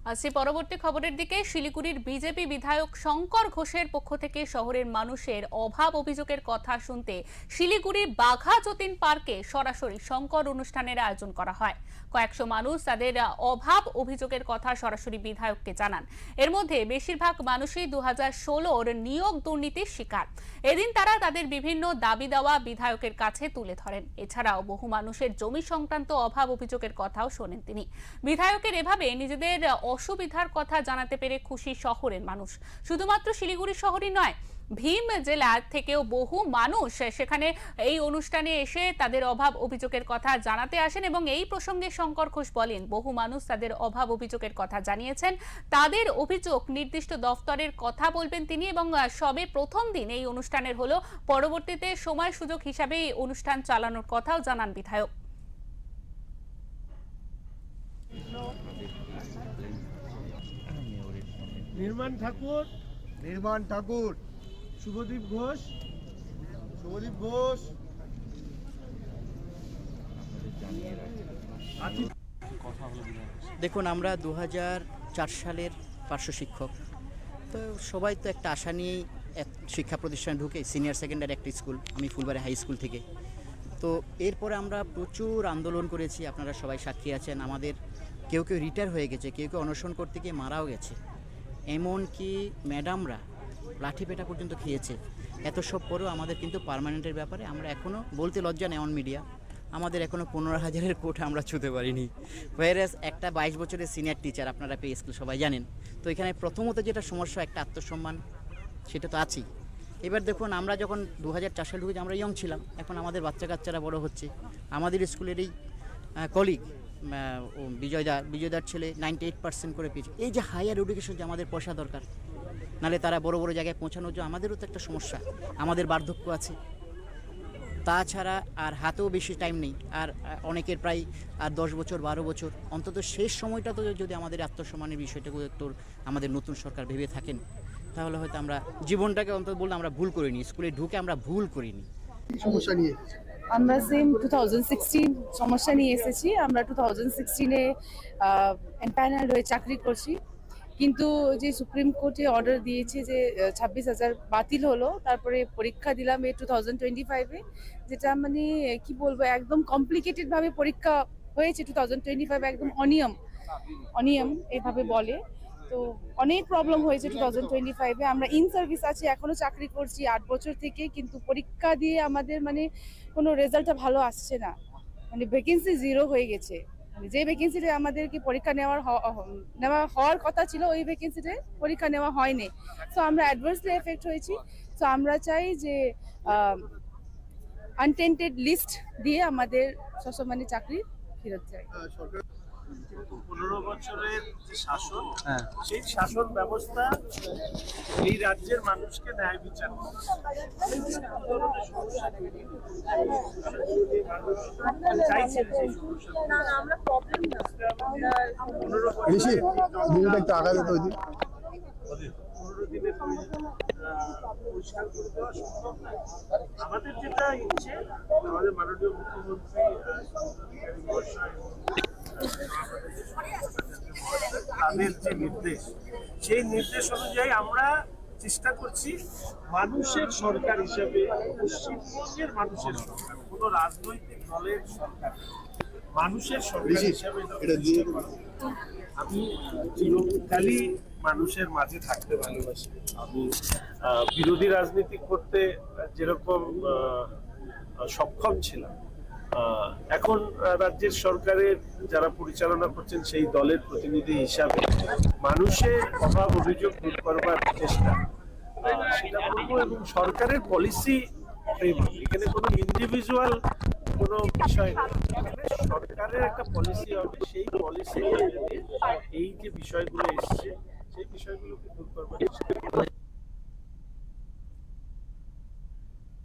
আসছি পরবর্তী খবরের দিকে। শিলিগুড়ির বিজেপি বিধায়ক শঙ্কর ঘোষের পক্ষ থেকে শহরের মানুষের অভাব অভিযোগের কথা শুনতে শিলিগুড়ির বাঘা যতীন পার্কে সরাসরি শঙ্কর অনুষ্ঠানের আয়োজন করা হয়। কয়েকশো মানুষ তাদের অভাব অভিযোগের কথা সরাসরি বিধায়ককে জানান। এর মধ্যে বেশিরভাগ মানুষই 2016-র নিয়োগ দুর্নীতির শিকার। এদিন তারা তাদের বিভিন্ন দাবি দেওয়া বিধায়কের কাছে তুলে ধরেন। এছাড়াও বহু মানুষের জমি সংক্রান্ত অভাব অভিযোগের কথাও শোনেন তিনি। বিধায়কের এভাবে নিজেদের অসুবিধার কথা জানাতে পেরে খুশি শহরের মানুষ। শুধুমাত্র শিলিগুড়ি শহরই নয়, ভীম জেলা থেকেও বহু মানুষ সেখানে এই অনুষ্ঠানে এসে তাদের অভাব অভিযোগের কথা জানাতে আসেন এবং এই প্রসঙ্গে শঙ্কর ঘোষ বলেন, বহু মানুষ তাদের অভাব অভিযোগের কথা জানিয়েছেন। তাদের অভিযোগ নির্দিষ্ট দফতরের কথা বলবেন তিনি এবং সবে প্রথম দিন এই অনুষ্ঠানের হলো, পরবর্তীতে সময় সুযোগ হিসাবে এই অনুষ্ঠান চালানোর কথাও জানান বিধায়ক। নির্মাণ ঠাকুর, শুভদীপ ঘোষ। দেখুন, আমরা 2004 সালের পার্শ্ব শিক্ষক, তো সবাই তো একটা আশা নিয়েই শিক্ষা প্রতিষ্ঠানে ঢুকে। সিনিয়র সেকেন্ডারি একটা স্কুল, আমি ফুলবাড়ি হাই স্কুল থেকে। তো এরপরে আমরা প্রচুর আন্দোলন করেছি, আপনারা সবাই সাক্ষী আছেন। আমাদের কেউ কেউ রিটায়ার হয়ে গেছে, কেউ কেউ অনশন করতে গিয়ে মারাও গেছে, এমনকি ম্যাডামরা লাঠি পেটা পর্যন্ত খেয়েছে। এত সব পরেও আমাদের কিন্তু পার্মানেন্টের ব্যাপারে আমরা এখনও বলতে লজ্জা নেই অন মিডিয়া, আমাদের এখনও 15,000-এর কোঠা আমরা ছুঁতে পারিনি। ওয়ারেস একটা 22 বছরের সিনিয়র টিচার, আপনারা পে স্কুল সবাই জানেন। তো এখানে প্রথমত যেটা সমস্যা, একটা আত্মসম্মান, সেটা তো আছেই। এবার দেখুন, আমরা যখন 2004 সালে ঢুকেছি আমরা ইয়ং ছিলাম, এখন আমাদের বাচ্চা কাচ্চারা বড় হচ্ছে। আমাদের স্কুলেরই কলিগ বিজয়দার ছেলে 98% করে পেয়েছে। এই যে হায়ার এডুকেশন, যে আমাদের পয়সা দরকার, নাহলে তারা বড় বড় জায়গায় পৌঁছানোর জন্য আমাদেরও তো একটা সমস্যা, আমাদের বার্ধক্য আছে। তাছাড়া আর হাতেও বেশি টাইম নেই, আর অনেকের প্রায় আর 10 বছর 12 বছর, অন্তত শেষ সময়টা তো যদি আমাদের আত্মসম্মানের বিষয়টাকে একটু আমাদের নতুন সরকার ভেবে থাকেন, তাহলে হয়তো আমরা জীবনটাকে অন্তত বললে আমরা ভুল করিনি, স্কুলে ঢুকে আমরা ভুল করিনি। সমস্যা নিয়ে আমরা সেম 2016 সমস্যা নিয়ে এসেছি। আমরা 2016-এ এমপ্যানেল হয়ে চাকরি করছি, কিন্তু যে সুপ্রিম কোর্টে অর্ডার দিয়েছে যে 26,000 বাতিল হলো। তারপরে পরীক্ষা দিলাম এই 2025-এ, যেটা মানে কি বলবো, একদম কমপ্লিকেটেড ভাবে পরীক্ষা হয়েছে। 2025 একদম অনিয়ম এভাবে বলে। তো অনেক প্রবলেম হয়েছে 2025-এ। আমরা ইন সার্ভিস আছি, এখনো চাকরি করছি 8 বছর থেকে, কিন্তু পরীক্ষা দিয়ে আমাদের মানে কোনো রেজাল্টটা ভালো আসছে না। মানে ভ্যাকেন্সি জিরো হয়ে গেছে। যে ভ্যাকেন্সিতে আমাদেরকে পরীক্ষা নেওয়া হওয়ার কথা ছিল, ওই ভ্যাকেন্সিতে পরীক্ষা নেওয়া হয়নি। সো আমরা অ্যাডভার্সলি এফেক্ট হয়েছি। সো আমরা চাই যে আনটেন্টেড লিস্ট দিয়ে আমাদের সসম্মানী চাকরি ফেরত চাই। 15 বছরের যে শাসন, সেই শাসন ব্যবস্থা এই রাজ্যের মানুষকে ন্যায় বিচার চাইছেন। সেই আমাদের যেটা ইচ্ছে, আমাদের মাননীয় মুখ্যমন্ত্রী তাদের যে নির্দেশ, সেই নির্দেশ অনুযায়ী আমরা চেষ্টা করছি মানুষের সরকার হিসেবে, পশ্চিমবঙ্গের মানুষের সরকার, কোনো রাজনৈতিক দলের সরকার, মানুষের সরকার হিসেবে। আমি চিরকালই মানুষের মাঝে থাকতে ভালোবাসি। আমি বিরোধী রাজনীতি করতে যেরকম সক্ষম ছিলাম, এখন রাজ্যের সরকারের যারা পরিচালনা করছেন সেই দলের প্রতিনিধি হিসাবে মানুষের অভাব অভিযোগ দূর করবার চেষ্টা সেটা করবো। এবং সরকারের পলিসি, এখানে কোনো ইন্ডিভিজুয়াল কোনো বিষয় নেই, এখানে সরকারের একটা পলিসি হবে, সেই পলিসি এই যে বিষয়গুলো এসছে সেই বিষয়গুলোকে দূর করবার চেষ্টা।